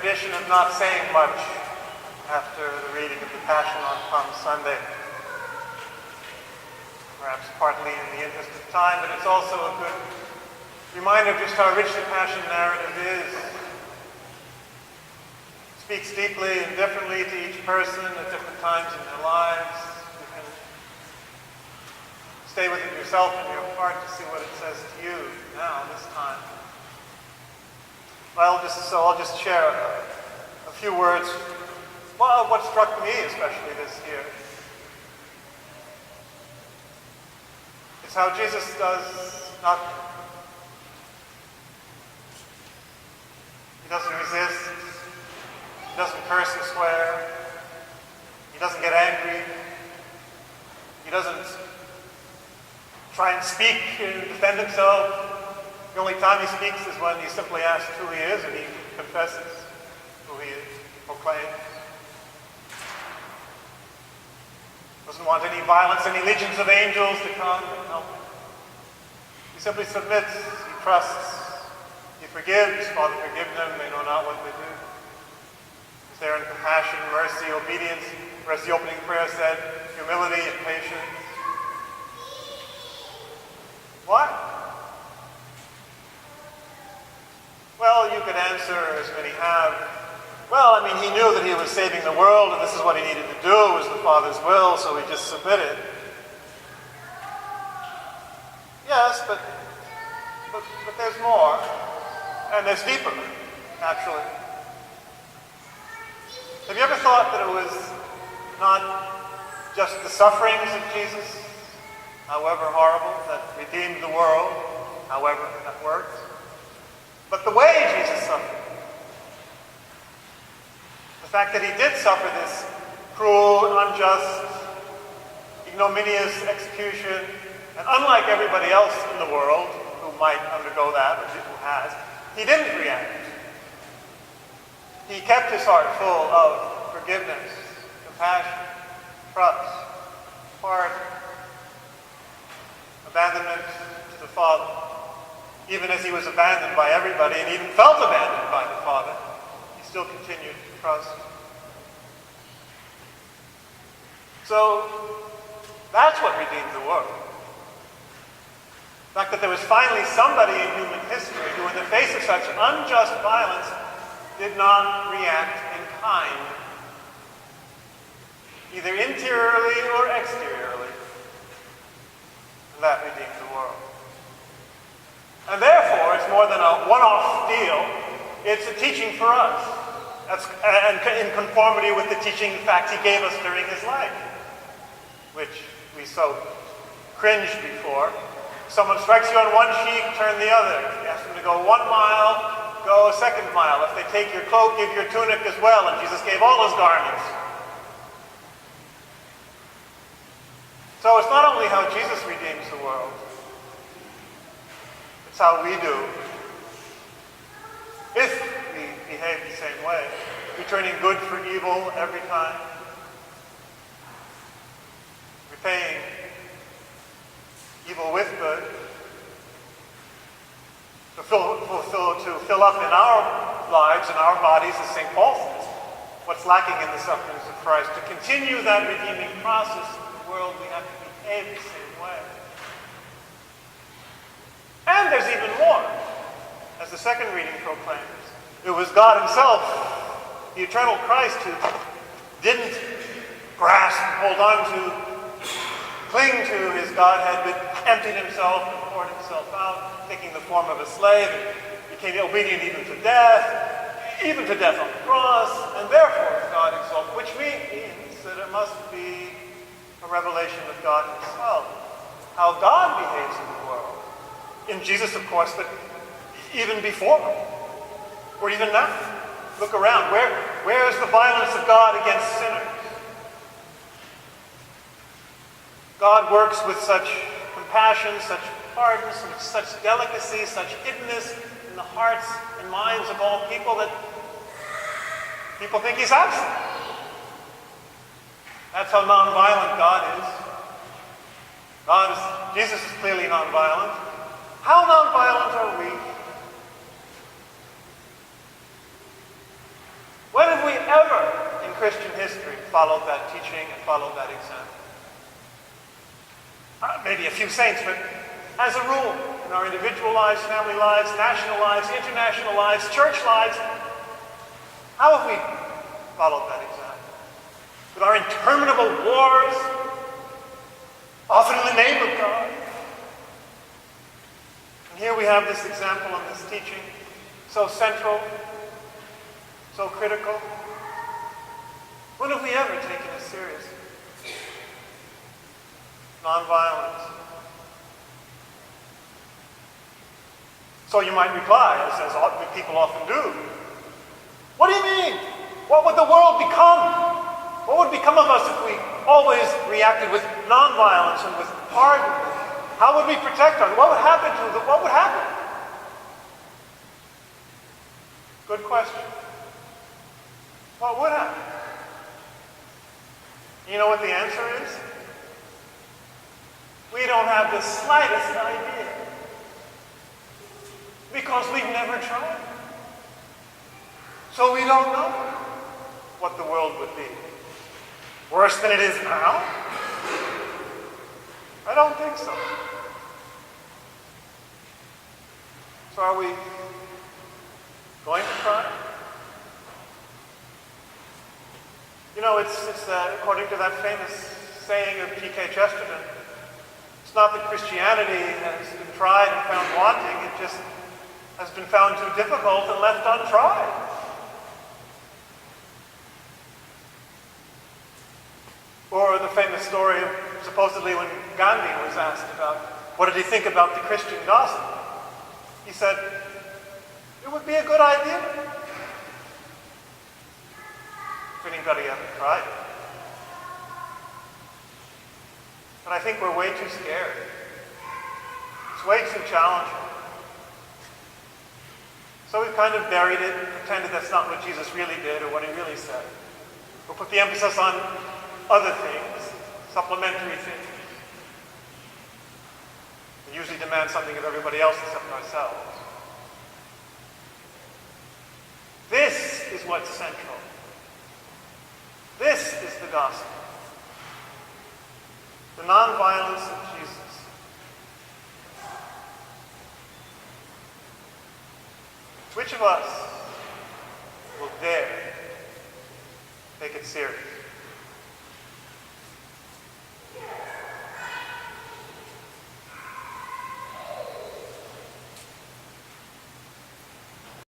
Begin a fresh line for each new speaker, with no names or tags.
tradition of not saying much after the reading of the Passion on Palm Sunday. Perhaps partly in the interest of time, but it's also a good reminder of just how rich the Passion narrative is. It speaks deeply and differently to each person at different times in their lives. You can stay with it yourself in your heart to see what it says to you now, this time. Well, I'll just share a few words. Well, what struck me especially this year is how Jesus he doesn't resist, he doesn't curse and swear, he doesn't get angry, he doesn't try and speak and defend himself. The only time he speaks is when he simply asks who he is and he confesses who he is, proclaims. Doesn't want any violence, any legions of angels to come and help him. He simply submits, he trusts, he forgives. Father, forgive them, they know not what they do. He's there in compassion, mercy, obedience, or as the opening prayer said, humility and patience. Why? Well, you could answer, as many have, well, I mean, he knew that he was saving the world, and this is what he needed to do. It was the Father's will, so he just submitted. Yes, but there's more, and there's deeper, naturally. Have you ever thought that it was not just the sufferings of Jesus, however horrible, that redeemed the world, however that worked, but the way Jesus suffered? The fact that he did suffer this cruel, unjust, ignominious execution, and unlike everybody else in the world who might undergo that, or who has, he didn't react. He kept his heart full of forgiveness, compassion, trust, pardon, abandonment to the Father. Even as he was abandoned by everybody and even felt abandoned by the Father, he still continued to trust. So that's what redeemed the world. The fact that there was finally somebody in human history who, in the face of such unjust violence, did not react in kind, either interiorly or exteriorly. And that redeemed the world. And therefore, it's more than a one-off deal. It's a teaching for us. And in conformity with the teaching, in fact, he gave us during his life, which we so cringed before. If someone strikes you on one cheek, turn the other. If you ask them to go 1 mile, go a second mile. If they take your cloak, give your tunic as well. And Jesus gave all his garments. So it's not only how Jesus redeems the world, it's how we do, if we behave the same way, returning good for evil every time, repaying evil with good, to fill up in our lives, in our bodies, as St. Paul says, what's lacking in the sufferings of Christ. To continue that redeeming process in the world, we have to behave the same way. And there's even more, as the second reading proclaims. It was God himself, the eternal Christ, who didn't grasp, hold on to, cling to his Godhead, but emptied himself and poured himself out, taking the form of a slave, and became obedient even to death on the cross, and therefore God exalted, which means that it must be a revelation of God himself, how God behaves in the world. In Jesus, of course, but even before, or even now. Look around. Where is the violence of God against sinners? God works with such compassion, such pardon, such delicacy, such hiddenness in the hearts and minds of all people that people think he's absent. That's how nonviolent God is. Jesus is clearly nonviolent. How nonviolent are we? in Christian history followed that teaching and followed that example? Maybe a few saints, but as a rule, in our individual lives, family lives, national lives, international lives, church lives, how have we followed that example? With our interminable wars, often in the name of God. And here we have this example and this teaching, so central, so critical. When have we ever taken it seriously? Nonviolence. So you might reply, as people often do, what do you mean? What would the world become? What would become of us if we always reacted with nonviolence and with pardon? How would we protect others? What would happen to them? What would happen? Good question. What would happen? You know what the answer is? We don't have the slightest idea. Because we've never tried. So we don't know what the world would be. Worse than it is now? I don't think so. So are we going to try? You know, it's according to that famous saying of G.K. Chesterton, it's not that Christianity has been tried and found wanting, it just has been found too difficult and left untried. Or the famous story of supposedly when Gandhi was asked about what did he think about the Christian gospel. He said, it would be a good idea. If anybody ever tried it. But I think we're way too scared. It's way too challenging. So we've kind of buried it, pretended that's not what Jesus really did or what he really said. We'll put the emphasis on other things, supplementary things. We usually demand something of everybody else except ourselves. This is what's central. This is the gospel. The nonviolence of Jesus. Which of us will dare take it seriously?